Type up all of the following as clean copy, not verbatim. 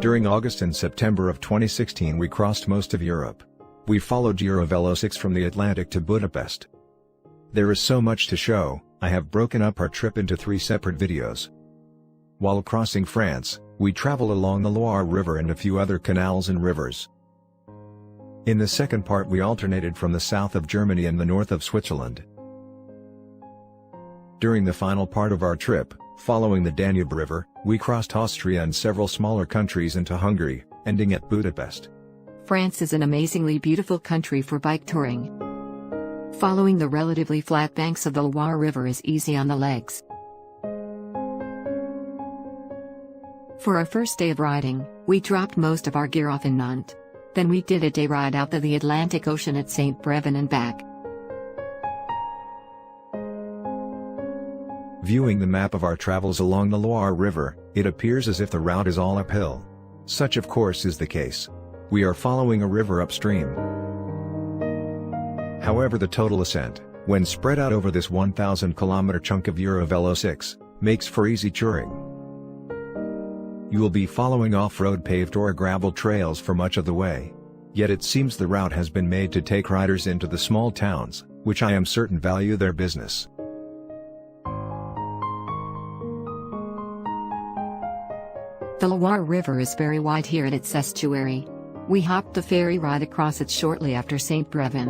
During August and September of 2016 we crossed most of Europe. We followed Eurovelo 6 from the Atlantic to Budapest. There is so much to show, I have broken up our trip into 3 separate videos. While crossing France, we travel along the Loire River and a few other canals and rivers. In the second part we alternated from the south of Germany and the north of Switzerland. During the final part of our trip, following the Danube River, we crossed Austria and several smaller countries into Hungary, ending at Budapest. France is an amazingly beautiful country for bike touring. Following the relatively flat banks of the Loire River is easy on the legs. For our first day of riding, we dropped most of our gear off in Nantes. Then we did a day ride out to the Atlantic Ocean at St. Brevin and back. Viewing the map of our travels along the Loire River, it appears as if the route is all uphill. Such of course is the case. We are following a river upstream. However, the total ascent, when spread out over this 1,000-kilometer chunk of Eurovelo 6, makes for easy touring. You will be following off-road paved or gravel trails for much of the way. Yet it seems the route has been made to take riders into the small towns, which I am certain value their business. The Loire River is very wide here at its estuary. We hopped the ferry ride across it shortly after St. Brevin.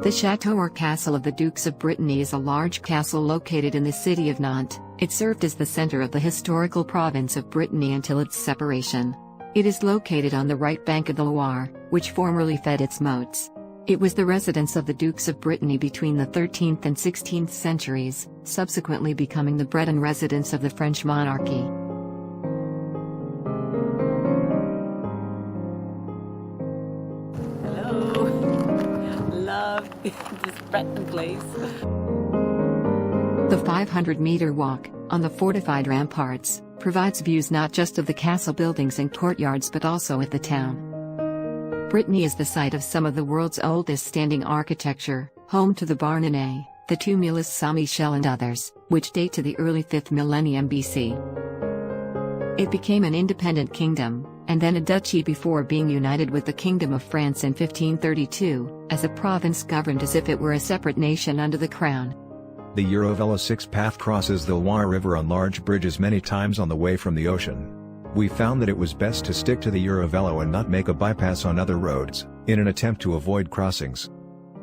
The Chateau or Castle of the Dukes of Brittany is a large castle located in the city of Nantes. It served as the center of the historical province of Brittany until its separation. It is located on the right bank of the Loire, which formerly fed its moats. It was the residence of the Dukes of Brittany between the 13th and 16th centuries, subsequently becoming the Breton residence of the French monarchy. Hello! Love this Breton place. The 500-meter walk, on the fortified ramparts, provides views not just of the castle buildings and courtyards but also of the town. Brittany is the site of some of the world's oldest standing architecture, home to the Barnenay, the Tumulus Saint-Michel and others, which date to the early 5th millennium BC. It became an independent kingdom, and then a duchy before being united with the Kingdom of France in 1532, as a province governed as if it were a separate nation under the crown. The Eurovelo 6 path crosses the Loire River on large bridges many times on the way from the ocean. We found that it was best to stick to the Eurovelo and not make a bypass on other roads, in an attempt to avoid crossings.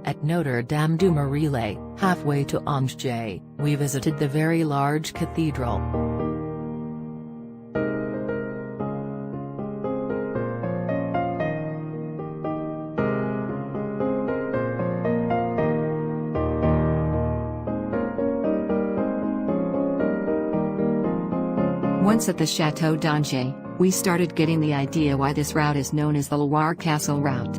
At Notre Dame du Marillet, halfway to Angers, we visited the very large cathedral. Once at the Château d'Angers, we started getting the idea why this route is known as the Loire Castle route.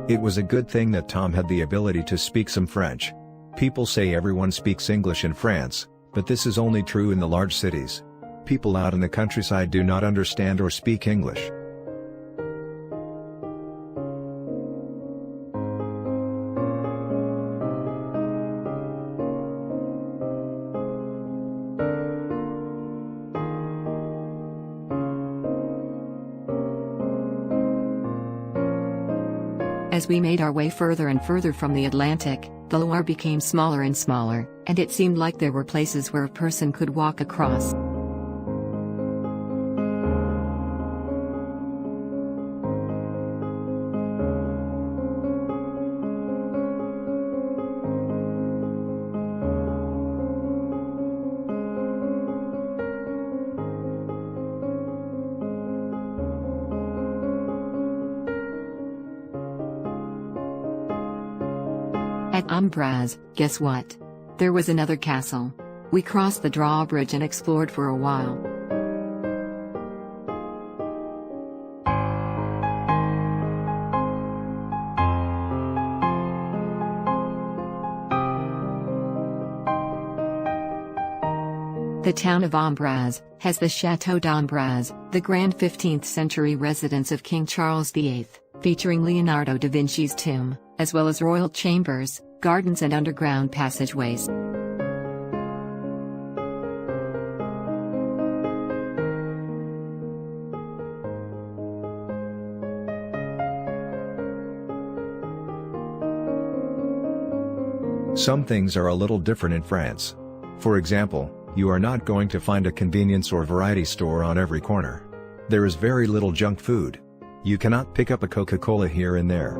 It was a good thing that Tom had the ability to speak some French. People say everyone speaks English in France, but this is only true in the large cities. People out in the countryside do not understand or speak English. As we made our way further and further from the Atlantic, the Loire became smaller and smaller, and it seemed like there were places where a person could walk across. At Ambras, guess what? There was another castle. We crossed the drawbridge and explored for a while. The town of Amboise has the Château d'Amboise, the grand 15th century residence of King Charles VIII, featuring Leonardo da Vinci's tomb, as well as royal chambers, gardens and underground passageways. Some things are a little different in France. For example, you are not going to find a convenience or variety store on every corner. There is very little junk food. You cannot pick up a Coca-Cola here and there.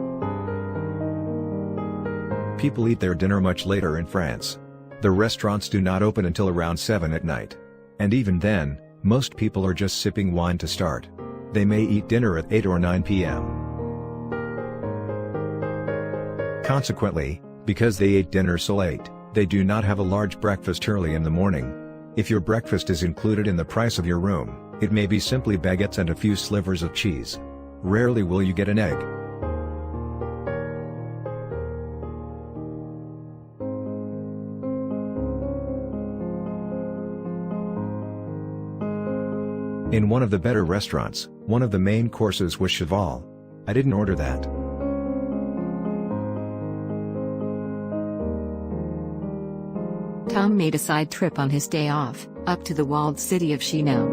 People eat their dinner much later in France. The restaurants do not open until around 7 at night. And even then, most people are just sipping wine to start. They may eat dinner at 8 or 9 p.m. Consequently, because they ate dinner so late, they do not have a large breakfast early in the morning. If your breakfast is included in the price of your room, it may be simply baguettes and a few slivers of cheese. Rarely will you get an egg. In one of the better restaurants, one of the main courses was cheval. I didn't order that. Tom made a side trip on his day off, up to the walled city of Chinon.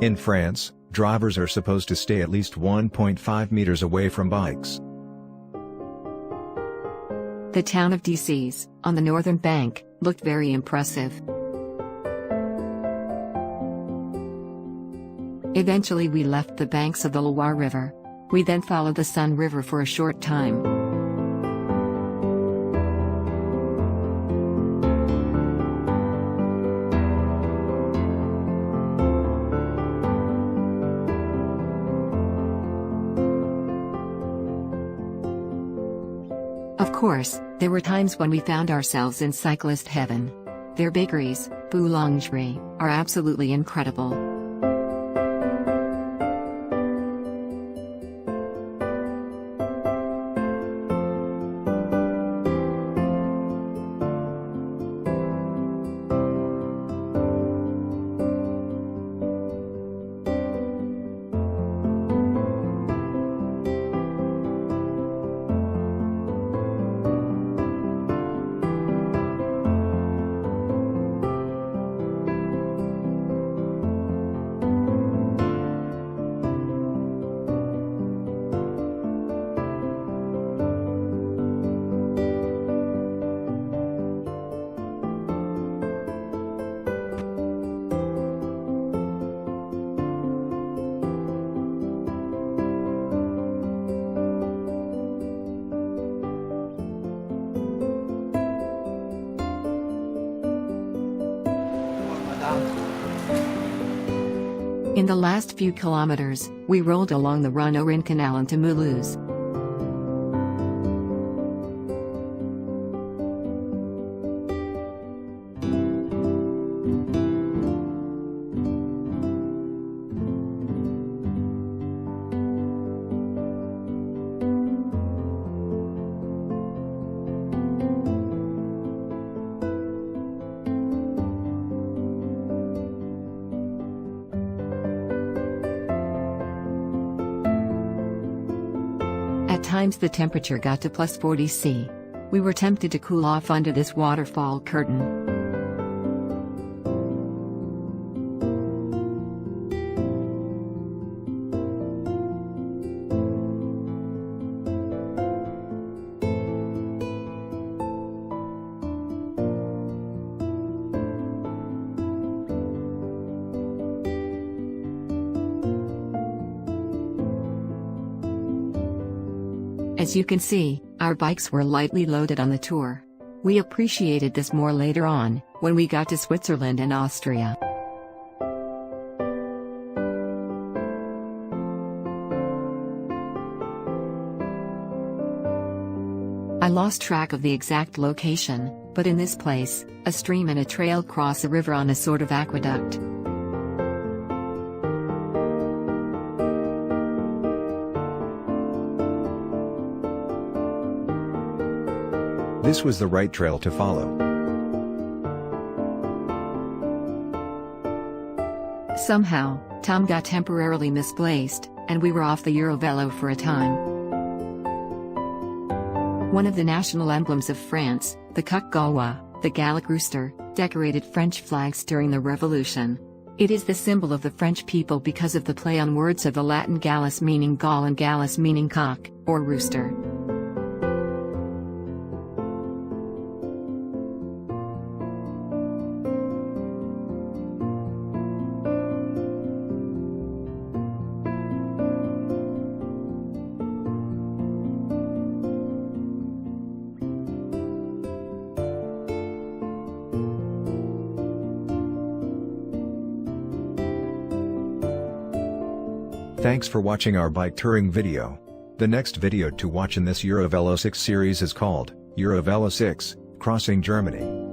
In France, drivers are supposed to stay at least 1.5 meters away from bikes. The town of Decize, on the northern bank, looked very impressive. Eventually we left the banks of the Loire River. We then followed the Sun River for a short time. Of course, there were times when we found ourselves in cyclist heaven. Their bakeries, boulangerie, are absolutely incredible. In the last few kilometers, we rolled along the Rhône Canal into Mulhouse. At times the temperature got to plus 40 C. We were tempted to cool off under this waterfall curtain. As you can see, our bikes were lightly loaded on the tour. We appreciated this more later on, when we got to Switzerland and Austria. I lost track of the exact location, but in this place, a stream and a trail cross a river on a sort of aqueduct. This was the right trail to follow. Somehow, Tom got temporarily misplaced, and we were off the Eurovelo for a time. One of the national emblems of France, the coq gallois, the Gallic rooster, decorated French flags during the Revolution. It is the symbol of the French people because of the play on words of the Latin gallus meaning gall and gallus meaning cock, or rooster. Thanks for watching our bike touring video. The next video to watch in this Eurovelo 6 series is called Eurovelo 6, Crossing Germany.